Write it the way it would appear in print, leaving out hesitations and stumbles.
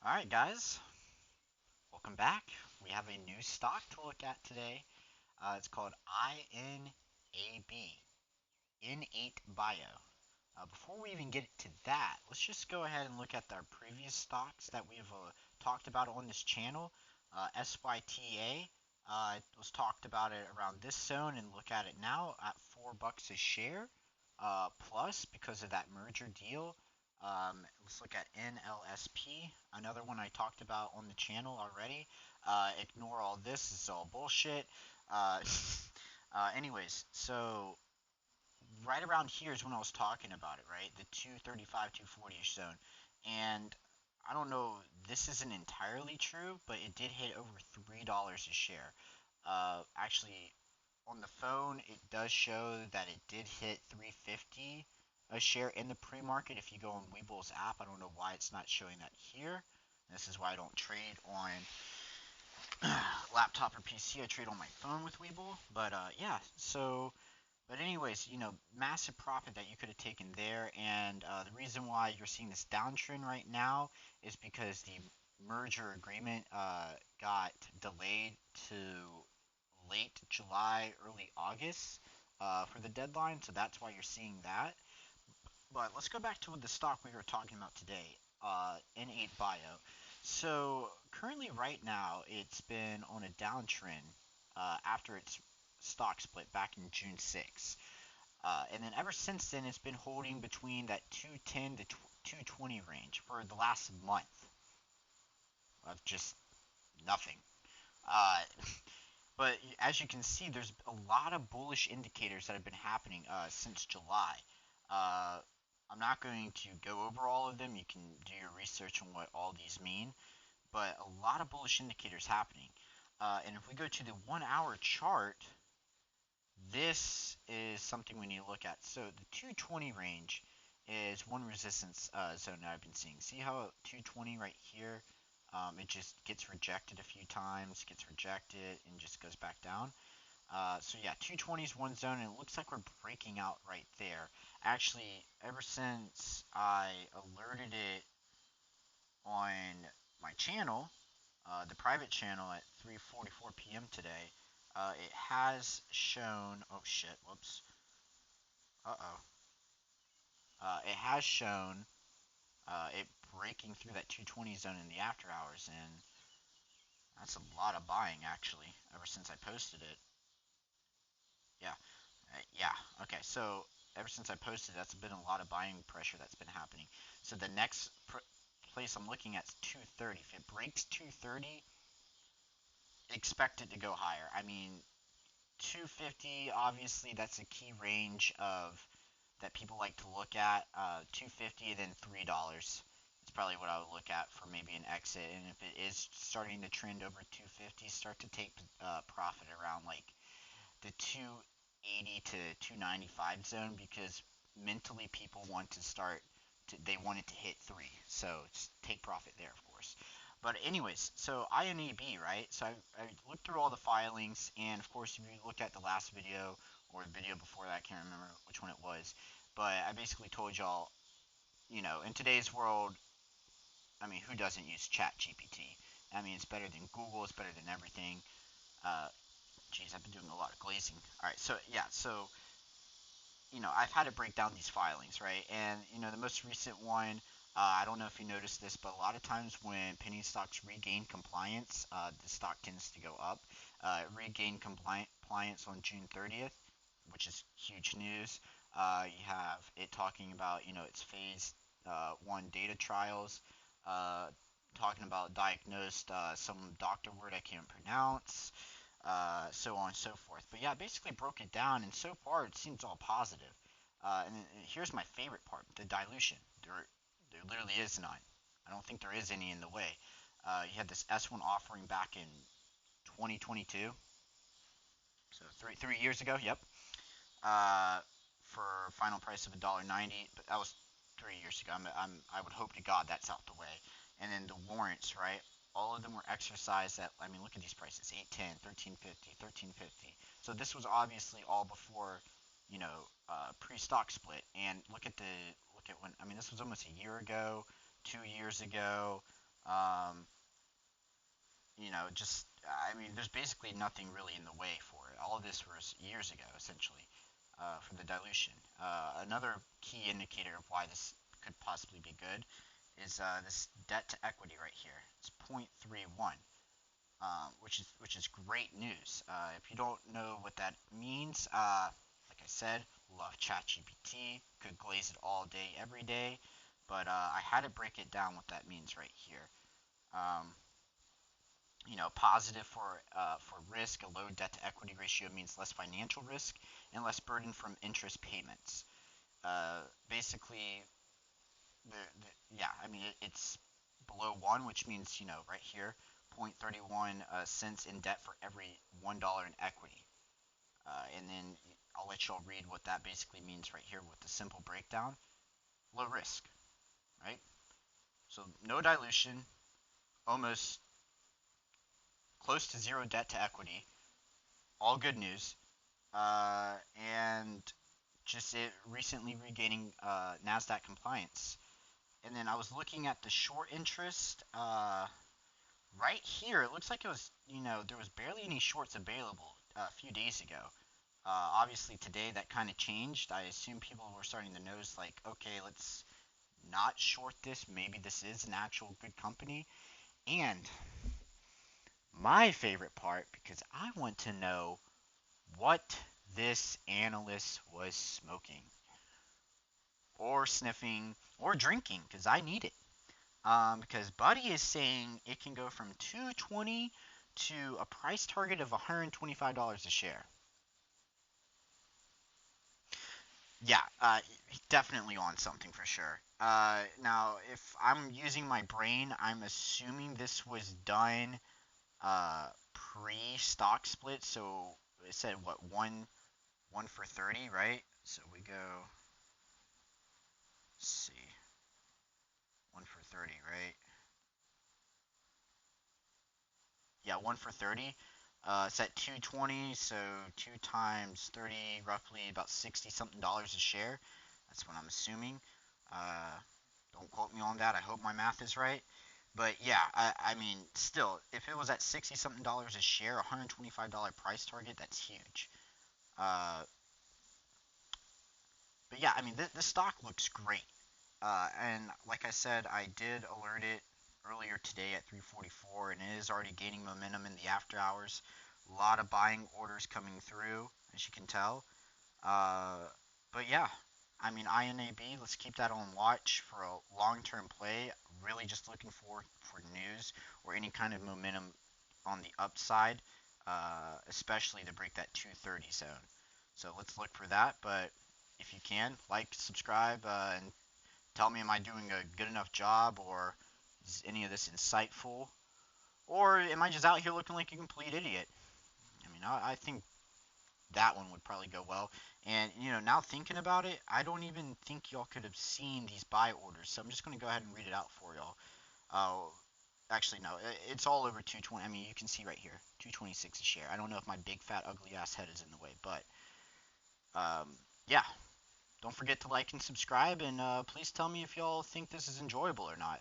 Alright guys, welcome back. We have a new stock to look at today. It's called INAB, In8Bio. Before we even get to that, let's just go ahead and look at our previous stocks that we've talked about on this channel. SYTA was talked about it around this zone, and look at it now at $4 a share plus because of that merger deal. Let's look at NLSP, another one I talked about on the channel already. Ignore all this, it's all bullshit. Uh, anyways, so right around here is when I was talking about it, right? The 235, 240-ish zone. And I don't know, this isn't entirely true, but it did hit over $3 a share. Actually, on the phone, it does show that it did hit 350 a share in the pre-market. If you go on Weeble's app, I don't know why it's not showing that here. This is why I don't trade on laptop or PC. I trade on my phone with Weeble. But yeah, so but anyways, massive profit that you could have taken there, and the reason why you're seeing this downtrend right now is because the merger agreement got delayed to late July, early August for the deadline, so that's why you're seeing that. But let's go back to the stock we were talking about today, In8Bio. So currently, right now, it's been on a downtrend after its stock split back in June 6th. And then ever since then, it's been holding between that 210 to 220 range for the last month of just nothing. Uh, but as you can see, there's a lot of bullish indicators that have been happening since July. Uh, I'm not going to go over all of them. You can do your research on what all these mean. But a lot of bullish indicators happening. And if we go to the 1 hour chart, this is something we need to look at. So the 220 range is one resistance zone that I've been seeing. See how 220 right here, it just gets rejected a few times, gets rejected, and just goes back down. So yeah, 220 is one zone, and it looks like we're breaking out right there. Actually, ever since I alerted it on my channel, the private channel at 3:44 p.m. today, it has shown. Oh shit! Whoops. Uh-oh. It has shown it breaking through that 220 zone in the after hours, and that's a lot of buying actually. Ever since I posted it. Yeah. Yeah. Okay. So ever since I posted, that's been a lot of buying pressure that's been happening. So the next place I'm looking at is 230. If it breaks 230, expect it to go higher. I mean, 250, obviously, that's a key range of that people like to look at. 250, then $3. It's probably what I would look at for maybe an exit. And if it is starting to trend over 250, start to take profit around like the 280 to 295 zone, because mentally people want to start they want it to hit 3, so take profit there, of course. But anyways, so INAB, right? So I looked through all the filings, and of course, if you looked at the last video or the video before that, I can't remember which one it was, but I basically told y'all, in today's world, I mean, who doesn't use Chat GPT? I mean, it's better than Google, it's better than everything. Uh, Geez, I've been doing a lot of glazing. All right, so yeah, so I've had to break down these filings, right? And the most recent one, I don't know if you noticed this, but a lot of times when penny stocks regain compliance, the stock tends to go up. It regained compliance on June 30th, which is huge news. You have it talking about its phase one data trials, uh, talking about diagnosed some doctor word I can't pronounce, so on and so forth. But yeah, I basically broke it down, and so far it seems all positive. And here's my favorite part: the dilution. There literally is none. I don't think there is any in the way. You had this S1 offering back in 2022, so three years ago. Yep. Uh, for final price of $1.90, but that was 3 years ago. I would hope to God that's out the way. And then the warrants, right? All of them were exercised at, I mean, look at these prices: 810, 1350, 1350. So this was obviously all before, pre-stock split. And look at when, I mean, this was almost a year ago, 2 years ago. Um, just I mean, there's basically nothing really in the way for it. All of this was years ago, essentially, for the dilution. Another key indicator of why this could possibly be good is this debt to equity right here. It's 0.31, which is great news. If you don't know what that means, like I said, love ChatGPT. Could glaze it all day, every day, but I had to break it down what that means right here. Um, Positive for risk. A low debt to equity ratio means less financial risk and less burden from interest payments. Basically, yeah, I mean it's below one, which means right here, 0.31 cents in debt for every $1 in equity. And then I'll let y'all read what that basically means right here with the simple breakdown. Low risk, right? So no dilution, almost close to zero debt to equity. All good news. And just it recently regaining Nasdaq compliance. And then I was looking at the short interest. Right here, it looks like it was, there was barely any shorts available a few days ago. Obviously, today that kind of changed. I assume people were starting to notice, like, okay, let's not short this. Maybe this is an actual good company. And my favorite part, because I want to know what this analyst was smoking or sniffing or drinking, because I need it. Because Buddy is saying it can go from 220 to a price target of $125 a share. Yeah, definitely on something for sure. Now, if I'm using my brain, I'm assuming this was done pre-stock split. So it said what, one for 30, right? So we go, let's see, one for 30, right? Yeah, one for 30. It's at 220, so 2 times 30, roughly about 60 something dollars a share. That's what I'm assuming. Uh, don't quote me on that. I hope my math is right. But yeah, I mean, still, if it was at 60 something dollars a share, $125 price target, that's huge. Uh, but yeah, I mean, the stock looks great. And like I said, I did alert it earlier today at 3:44, and it is already gaining momentum in the after hours. A lot of buying orders coming through, as you can tell. Uh, but yeah, I mean INAB. Let's keep that on watch for a long-term play. Really, just looking for news or any kind of momentum on the upside, especially to break that 230 zone. So let's look for that. But if you can, like, subscribe, and tell me, am I doing a good enough job, or is any of this insightful? Or am I just out here looking like a complete idiot? I mean, I think that one would probably go well. And, now thinking about it, I don't even think y'all could have seen these buy orders. So I'm just going to go ahead and read it out for y'all. Actually, no, it's all over 220. I mean, you can see right here, 226 a share. I don't know if my big, fat, ugly ass head is in the way, but yeah. Don't forget to like and subscribe, and please tell me if y'all think this is enjoyable or not.